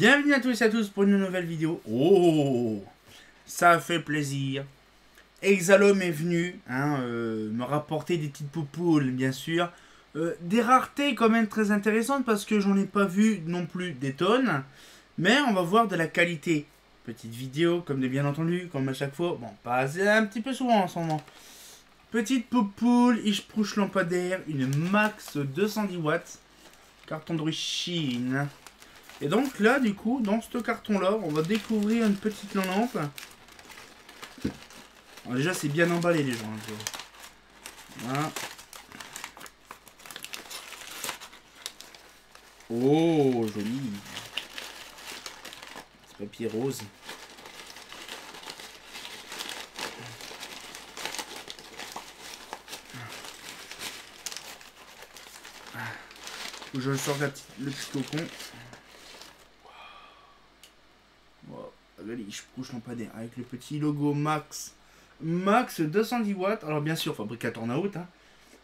Bienvenue à tous et à tous pour une nouvelle vidéo. Oh, ça fait plaisir. Exalom est venu me rapporter des petites poupoules, bien sûr. Des raretés quand même très intéressantes parce que j'en ai pas vu non plus des tonnes. Mais on va voir de la qualité. Petite vidéo, comme de bien entendu, comme à chaque fois. Bon, pas assez, un petit peu souvent en ce moment. Petite poupoule, Ishprouche lampadaire, une Max 210 watts. Carton d'origine. Et donc là, du coup, dans ce carton-là, on va découvrir une petite lampe. Alors déjà, c'est bien emballé, les gens. Voilà. Oh, joli. C'est papier rose. Je sors le petit cocon. Wow. Regardez, je couche lampadaire avec le petit logo Max 210 watts. Alors bien sûr, fabricateur en out.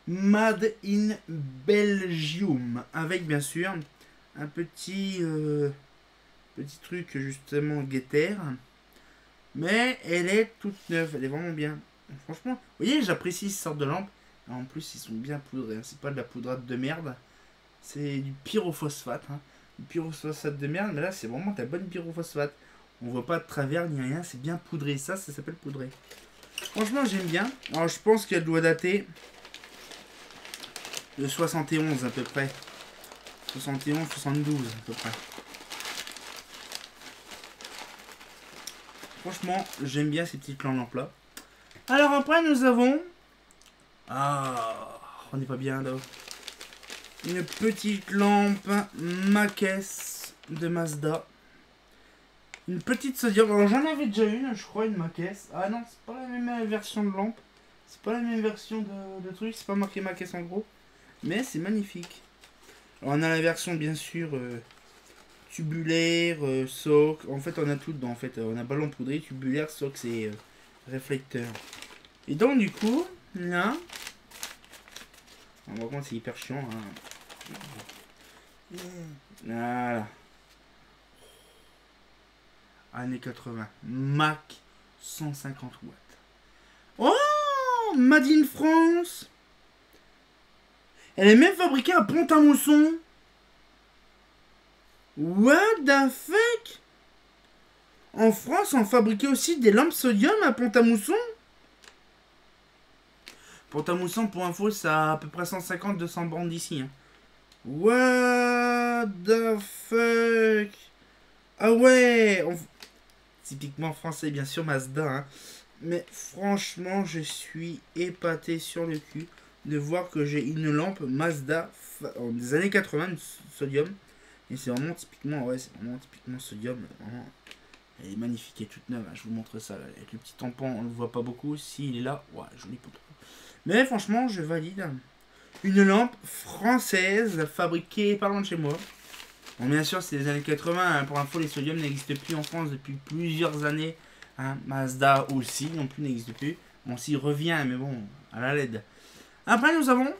Made in Belgium. Avec bien sûr un petit truc justement guetteur. Mais elle est toute neuve. Elle est vraiment bien. Franchement, vous voyez, j'apprécie cette sorte de lampe. En plus, ils sont bien poudrés. C'est pas de la poudrade de merde. C'est du pyrophosphate. Du pyrophosphate de merde. Mais là, c'est vraiment de la bonne pyrophosphate. On voit pas de travers ni rien. C'est bien poudré. Ça s'appelle poudré. Franchement, j'aime bien. Alors, je pense qu'elle doit dater de 71 à peu près. 71, 72 à peu près. Franchement, j'aime bien ces petites lampes là. Alors après, nous avons... Ah, on n'est pas bien là. Une petite lampe Makes de Mazda. Une petite sodium. Alors j'en avais déjà une, je crois, une Makes. Ah non, c'est pas la même version de lampe. C'est pas la même version de truc. C'est pas marqué Makes en gros. Mais c'est magnifique. Alors on a la version bien sûr tubulaire, soc. En fait on a tout dedans. En fait on a ballon poudré, tubulaire, soc et réflecteur. Et donc du coup, là... On va voir, c'est hyper chiant. Voilà. Années 80. Mac 150 watts. Oh, Made in France. Elle est même fabriquée à Pont-à-Mousson. What the fuck? En France, on fabriquait aussi des lampes sodium à Pont-à-Mousson. Pont-à-Mousson, pour info, c'est à peu près 150-200 bornes d'ici. What the fuck? Ah ouais, typiquement français, bien sûr, Mazda. Mais franchement, je suis épaté sur le cul de voir que j'ai une lampe Mazda des années 80, sodium. Et c'est vraiment typiquement, ouais, c'est vraiment typiquement sodium. Vraiment. Elle est magnifique, elle est toute neuve. Je vous montre ça là, avec le petit tampon, on ne le voit pas beaucoup. S'il est là, ouais, joli poteau. Mais franchement, je valide. Une lampe française fabriquée pas loin de chez moi. Bon, bien sûr, c'est les années 80. Pour info, les sodium n'existent plus en France depuis plusieurs années. Mazda aussi non plus n'existe plus. Bon, s'il revient, mais bon, à la LED. Après, nous avons...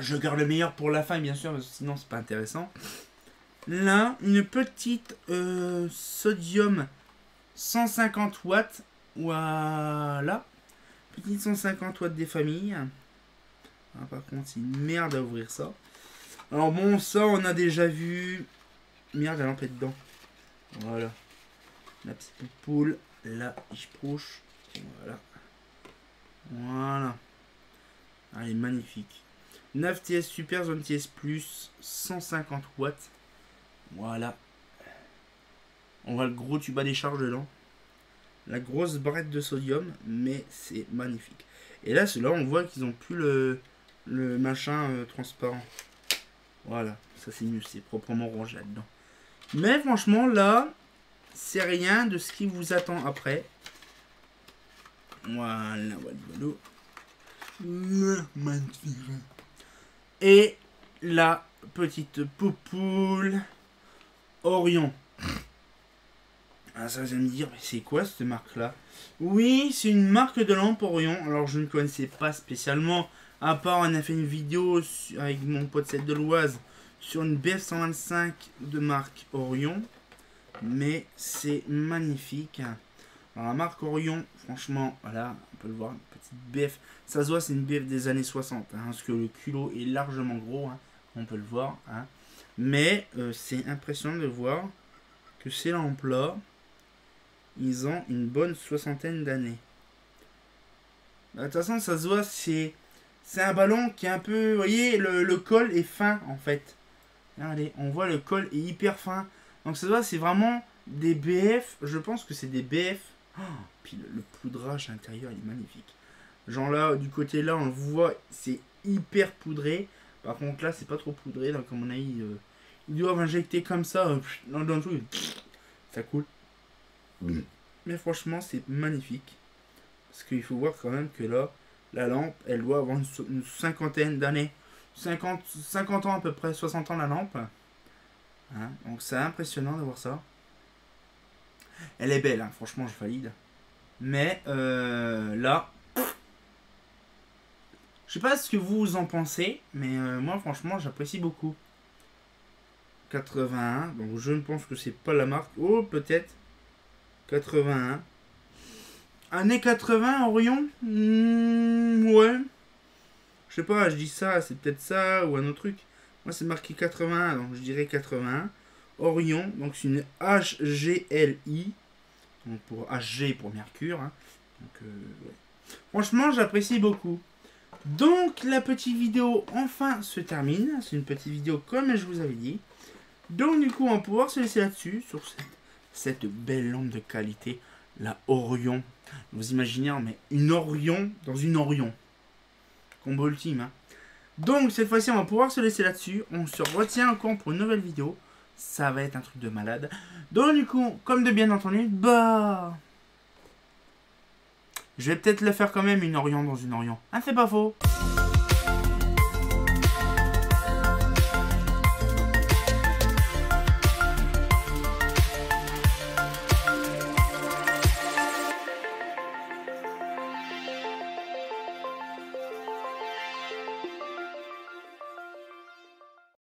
Je garde le meilleur pour la fin, bien sûr, parce que sinon, c'est pas intéressant. Là, une petite sodium 150 watts. Voilà. Petite 150 watts des familles. Ah, par contre, c'est une merde à ouvrir ça. Alors bon, ça, on a déjà vu. Merde, la lampe est dedans. Voilà. La petite poule. Là, Ishprouche. Voilà. Voilà. Ah, elle est magnifique. 9 TS Super, zone TS Plus. 150 watts. Voilà. On voit le gros tube à décharge dedans. La grosse barrette de sodium, mais c'est magnifique. Et là, ceux-là, on voit qu'ils ont plus le machin transparent. Voilà, ça c'est mieux, c'est proprement rangé là-dedans. Mais franchement, là, c'est rien de ce qui vous attend après. Voilà, voilà. Et la petite poupoule Orion. Ah, ça, vous allez me dire, mais c'est quoi cette marque-là? Oui, c'est une marque de lampe Orion. Alors, je ne connaissais pas spécialement, à part on a fait une vidéo avec mon pote Seth de l'Oise sur une BF 125 de marque Orion. Mais c'est magnifique. Alors la marque Orion, franchement, voilà, on peut le voir, une petite BF. Ça se voit, c'est une BF des années 60, hein, parce que le culot est largement gros, hein, on peut le voir. Hein. Mais c'est impressionnant de voir que ces lampes-là, ils ont une bonne soixantaine d'années. De toute façon, ça se voit, c'est un ballon qui est un peu... Vous voyez, le col est fin, en fait. Regardez, on voit le col est hyper fin. Donc ça se voit, c'est vraiment des BF. Je pense que c'est des BF. Oh, puis le poudrage à l'intérieur, il est magnifique. Genre là, du côté là, on le voit, c'est hyper poudré. Par contre là, c'est pas trop poudré. Donc à mon avis, ils doivent injecter comme ça dans le truc. Ça coule. Mais franchement, c'est magnifique. Parce qu'il faut voir quand même que là, la lampe, elle doit avoir une cinquantaine d'années. 50 ans à peu près, 60 ans la lampe. Hein, donc c'est impressionnant de voir ça. Elle est belle, hein, franchement je valide. Mais là, je sais pas ce que vous en pensez, mais moi franchement j'apprécie beaucoup. 81, donc je ne pense que c'est pas la marque. Oh peut-être 81. Année 80 Orion, ouais. Je sais pas, je dis ça, c'est peut-être ça ou un autre truc. Moi c'est marqué 81, donc je dirais 81. Orion, donc c'est une HGLI. Donc pour HG pour Mercure. Hein. Donc, ouais. Franchement, j'apprécie beaucoup. Donc la petite vidéo enfin se termine. C'est une petite vidéo comme je vous avais dit. Donc du coup, on va pouvoir se laisser là-dessus, sur cette belle lampe de qualité, la Orion. Vous imaginez, mais une Orion dans une Orion. Combo ultime. Hein. Donc cette fois-ci, on va pouvoir se laisser là-dessus. On se retient encore pour une nouvelle vidéo. Ça va être un truc de malade. Donc du coup, comme de bien entendu, bah... je vais peut-être le faire quand même une Orion dans une Orion. Ah, c'est pas faux.